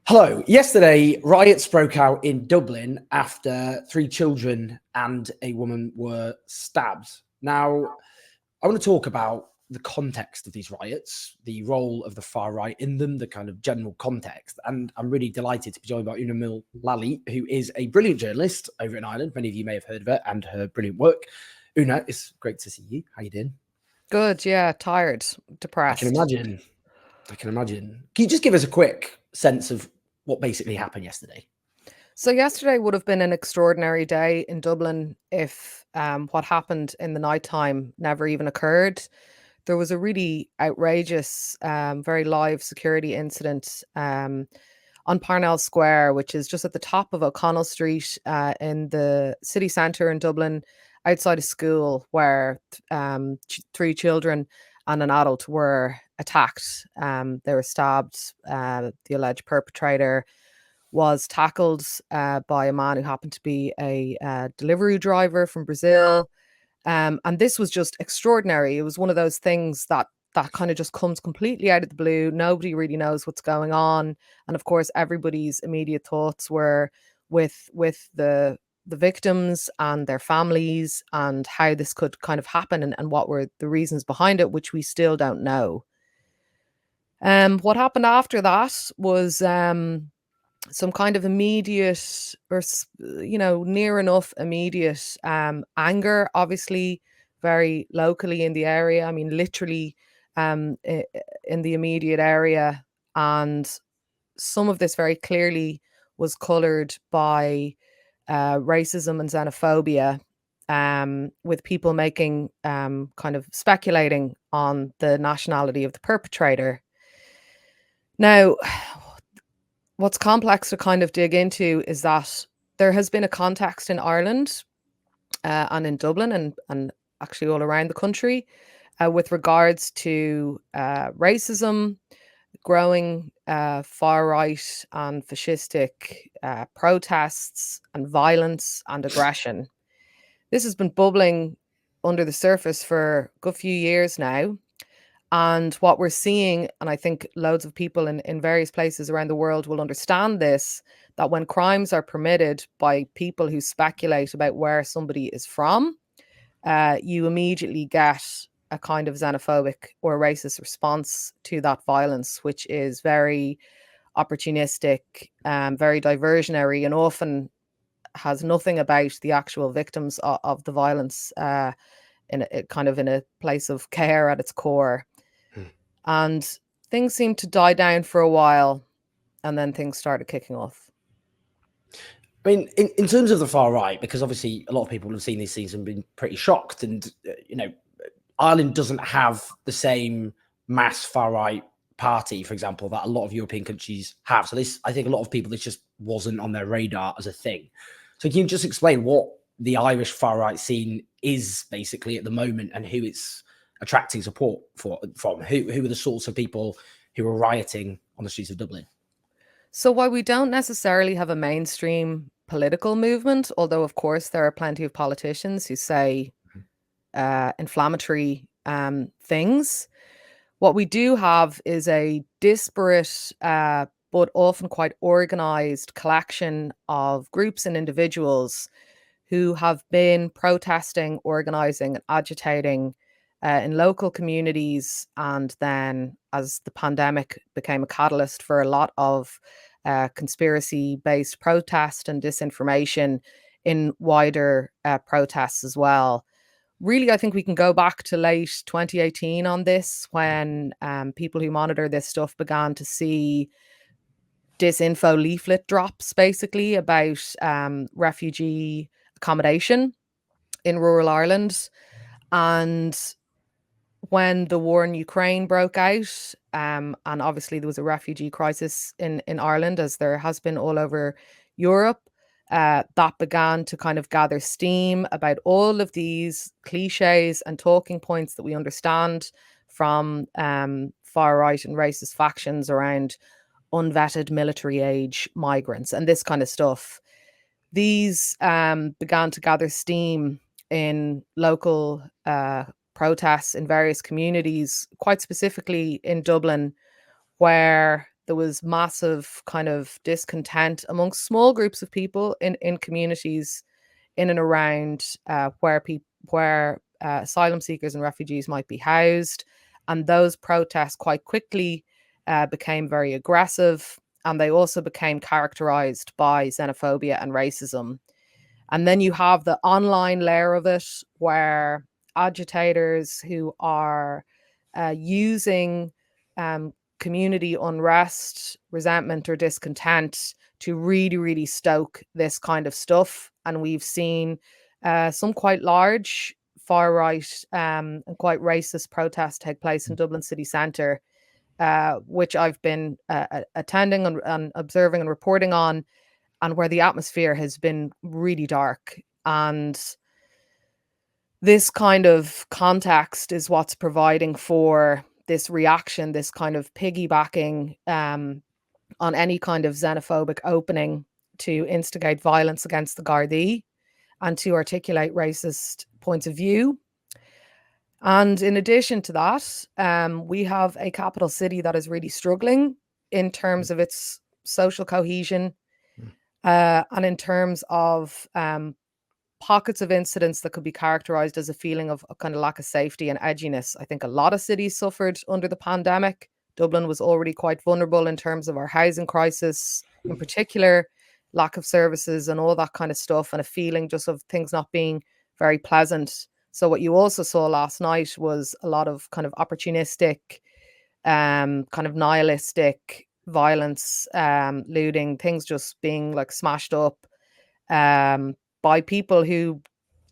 Hello. Yesterday, riots broke out in Dublin after three children and a woman were stabbed. Now, I want to talk about the context of these riots, the role of the far right in them, the kind of general context. And I'm really delighted to be joined by Una Mullally, who is a brilliant journalist over in Ireland. Many of you may have heard of her and her brilliant work. Una, it's great to see you. How you doing? Good, yeah, tired, I can depressed. imagine. I can imagine. Can you just give us a quick sense of what basically happened yesterday? So yesterday would have been an extraordinary day in Dublin if what happened in the nighttime never even occurred. There was a really outrageous, very live security incident on Parnell Square, which is just at the top of O'Connell Street in the city centre in Dublin, outside a school where three children and an adult were attacked. They were stabbed. The alleged perpetrator was tackled by a man who happened to be a delivery driver from Brazil. And this was just extraordinary. It was one of those things that kind of just comes completely out of the blue. Nobody really knows what's going on, and of course, everybody's immediate thoughts were with the victims and their families and how this could kind of happen and what were the reasons behind it, which we still don't know. What happened after that was some kind of immediate or near enough immediate anger, obviously very locally in the area. I mean, literally in the immediate area. And some of this very clearly was colored by racism and xenophobia, with people making kind of speculating on the nationality of the perpetrator. Now, what's complex to kind of dig into is that there has been a context in Ireland and in Dublin and actually all around the country with regards to racism, growing far right and fascistic protests and violence and aggression. This has been bubbling under the surface for a good few years now. And what we're seeing, and I think loads of people in various places around the world will understand this, that when crimes are permitted by people who speculate about where somebody is from, you immediately get a kind of xenophobic or racist response to that violence, which is very opportunistic, very diversionary, and often has nothing about the actual victims of the violence in a kind of in a place of care at its core. And things seemed to die down for a while, and then things started kicking off. I mean, in terms of the far right, because obviously a lot of people have seen these things and been pretty shocked, and Ireland doesn't have the same mass far right party, for example, that a lot of European countries have. So this, I think, a lot of people, this just wasn't on their radar as a thing. So can you just explain what the Irish far right scene is basically at the moment and who it's attracting support from? Who are the sorts of people who are rioting on the streets of Dublin? So while we don't necessarily have a mainstream political movement, although of course there are plenty of politicians who say inflammatory things, what we do have is a disparate but often quite organized collection of groups and individuals who have been protesting, organizing, and agitating in local communities. And then, as the pandemic became a catalyst for a lot of conspiracy based protest and disinformation, in wider protests as well. Really, I think we can go back to late 2018 on this, when people who monitor this stuff began to see disinfo leaflet drops basically about refugee accommodation in rural Ireland. And when the war in Ukraine broke out, and obviously there was a refugee crisis in Ireland, as there has been all over Europe, that began to kind of gather steam about all of these cliches and talking points that we understand from far right and racist factions around unvetted military age migrants and this kind of stuff. These began to gather steam in local protests in various communities, quite specifically in Dublin, where there was massive kind of discontent amongst small groups of people in communities in and around where asylum seekers and refugees might be housed. And those protests quite quickly became very aggressive, and they also became characterized by xenophobia and racism. And then you have the online layer of it, where agitators who are using community unrest, resentment, or discontent to really, really stoke this kind of stuff. And we've seen some quite large far right and quite racist protests take place in Dublin city centre, which I've been attending and observing and reporting on, and where the atmosphere has been really dark. And this kind of context is what's providing for this reaction, this kind of piggybacking on any kind of xenophobic opening to instigate violence against the Gardaí and to articulate racist points of view. And in addition to that, we have a capital city that is really struggling in terms of its social cohesion, and in terms of pockets of incidents that could be characterized as a feeling of a kind of lack of safety and edginess. I think a lot of cities suffered under the pandemic. Dublin was already quite vulnerable in terms of our housing crisis, in particular, lack of services and all that kind of stuff, and a feeling just of things not being very pleasant. So what you also saw last night was a lot of kind of opportunistic, kind of nihilistic violence, looting, things just being like smashed up by people who,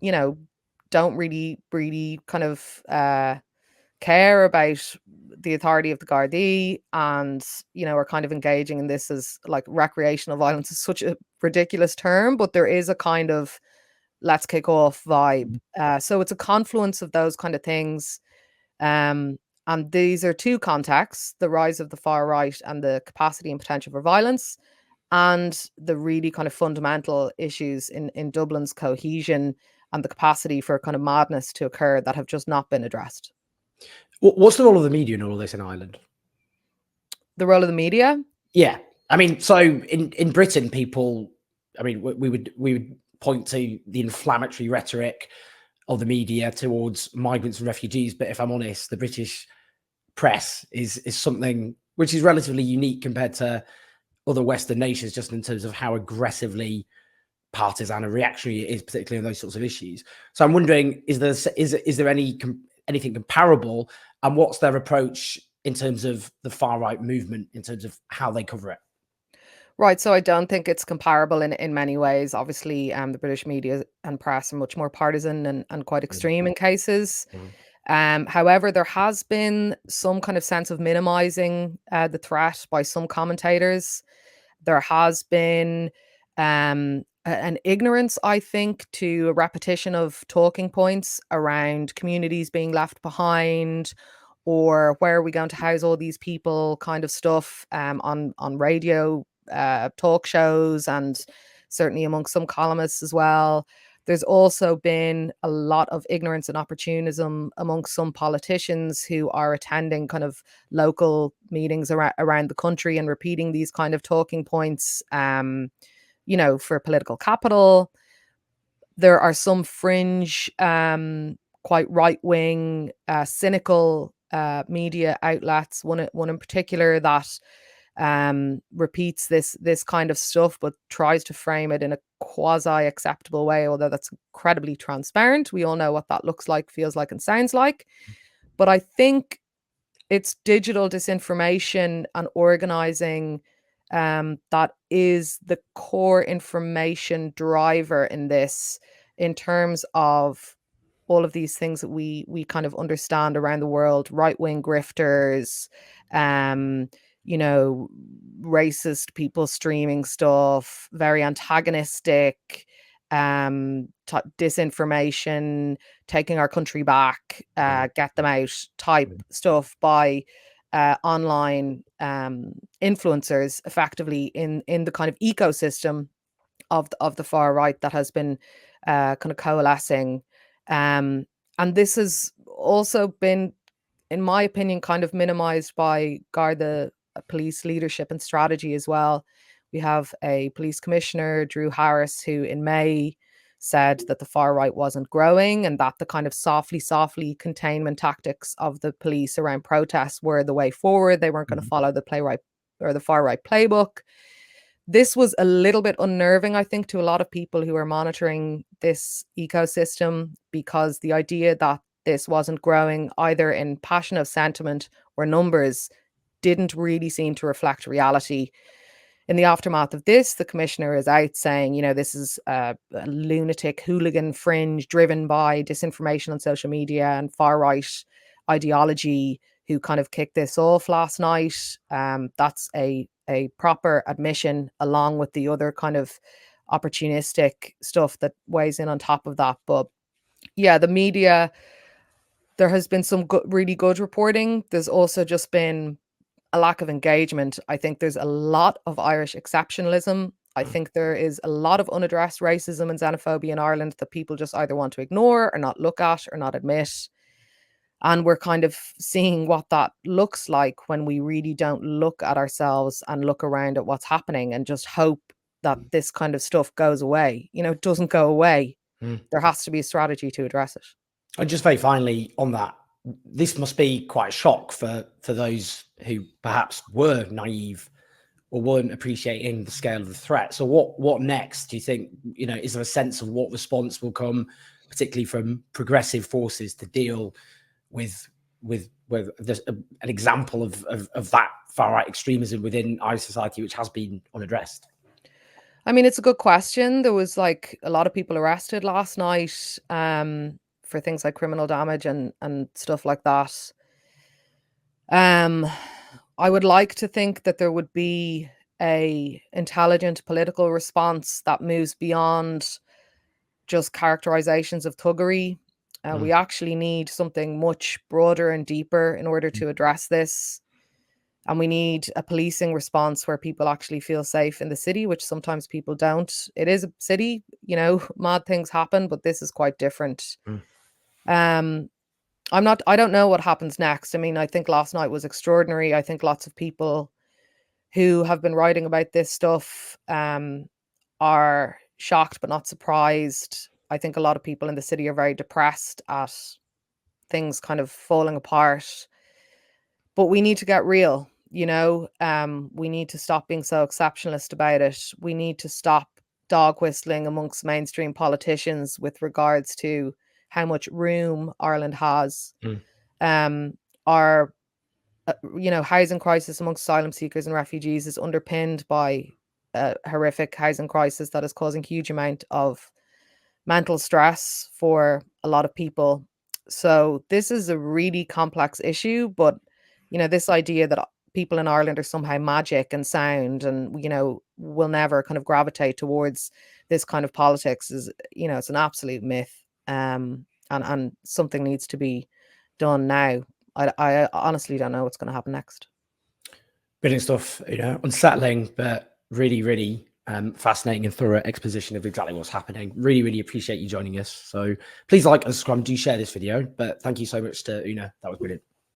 you know, don't really kind of care about the authority of the Gardaí, and, you know, are kind of engaging in this as like recreational violence is such a ridiculous term, but there is a kind of let's kick off vibe. So it's a confluence of those kind of things. And these are two contexts: the rise of the far right and the capacity and potential for violence, and the really kind of fundamental issues in Dublin's cohesion and the capacity for kind of madness to occur that have just not been addressed. What's the role of the media in all of this in Ireland? The role of the media? Yeah, I mean, so in Britain, people, I mean, we would point to the inflammatory rhetoric of the media towards migrants and refugees, but if I'm honest, the British press is something which is relatively unique compared to other Western nations, just in terms of how aggressively partisan and reactionary it is, particularly on those sorts of issues. So I'm wondering, is there anything comparable, and what's their approach in terms of the far right movement, in terms of how they cover it? Right. So I don't think it's comparable in many ways. Obviously, the British media and press are much more partisan and quite extreme in cases. However, there has been some kind of sense of minimizing the threat by some commentators. There has been an ignorance, I think, to a repetition of talking points around communities being left behind, or where are we going to house all these people kind of stuff, on radio, talk shows, and certainly among some columnists as well. There's also been a lot of ignorance and opportunism amongst some politicians who are attending kind of local meetings around the country and repeating these kind of talking points, you know, for political capital. There are some fringe, quite right-wing, cynical media outlets. One in particular that repeats this kind of stuff, but tries to frame it in a quasi acceptable way, although that's incredibly transparent. We all know what that looks like, feels like, and sounds like. But I think it's digital disinformation and organizing that is the core information driver in this, in terms of all of these things that we kind of understand around the world: right-wing grifters, you know, racist people streaming stuff, very antagonistic, disinformation, taking our country back, get them out type stuff by online influencers, effectively in the kind of ecosystem of the far right that has been kind of coalescing. And this has also been, in my opinion, kind of minimized by Garda police leadership and strategy as well. We have a police commissioner, Drew Harris, who in May said that the far right wasn't growing and that the kind of softly containment tactics of the police around protests were the way forward. They weren't going to follow the far right playbook. This was a little bit unnerving, I think, to a lot of people who are monitoring this ecosystem, because the idea that this wasn't growing either in passion of sentiment or numbers didn't really seem to reflect reality. In the aftermath of this, the commissioner is out saying, you know, this is a lunatic hooligan fringe driven by disinformation on social media and far right ideology who kind of kicked this off last night. That's a proper admission, along with the other kind of opportunistic stuff that weighs in on top of that. But yeah, the media, there has been some really good reporting. There's also just been a lack of engagement. I think there's a lot of Irish exceptionalism. I think there is a lot of unaddressed racism and xenophobia in Ireland that people just either want to ignore or not look at or not admit. And we're kind of seeing what that looks like when we really don't look at ourselves and look around at what's happening and just hope that this kind of stuff goes away. You know, it doesn't go away. There has to be a strategy to address it. And just very finally on that, this must be quite a shock for those who perhaps were naive or weren't appreciating the scale of the threat. So what next? Do you think, you know, is there a sense of what response will come, particularly from progressive forces, to deal with there's an example of that far right extremism within Irish society, which has been unaddressed? I mean, it's a good question. There was like a lot of people arrested last night for things like criminal damage and stuff like that. I would like to think that there would be a intelligent political response that moves beyond just characterizations of thuggery. We actually need something much broader and deeper in order to address this. And we need a policing response where people actually feel safe in the city, which sometimes people don't. It is a city, you know, mad things happen, but this is quite different. I don't know what happens next. I mean, I think last night was extraordinary. I think lots of people who have been writing about this stuff are shocked but not surprised. I think a lot of people in the city are very depressed at things kind of falling apart. But we need to get real, you know. We need to stop being so exceptionalist about it. We need to stop dog whistling amongst mainstream politicians with regards to how much room Ireland has. Our you know, housing crisis amongst asylum seekers and refugees is underpinned by a horrific housing crisis that is causing huge amount of mental stress for a lot of people. So this is a really complex issue, but you know, this idea that people in Ireland are somehow magic and sound and, you know, will never kind of gravitate towards this kind of politics is, you know, it's an absolute myth. And something needs to be done now. I honestly don't know what's going to happen next. Brilliant stuff, you know, unsettling, but really fascinating and thorough exposition of exactly what's happening. Really appreciate you joining us. So please like and subscribe, do share this video, but thank you so much to Una. That was brilliant.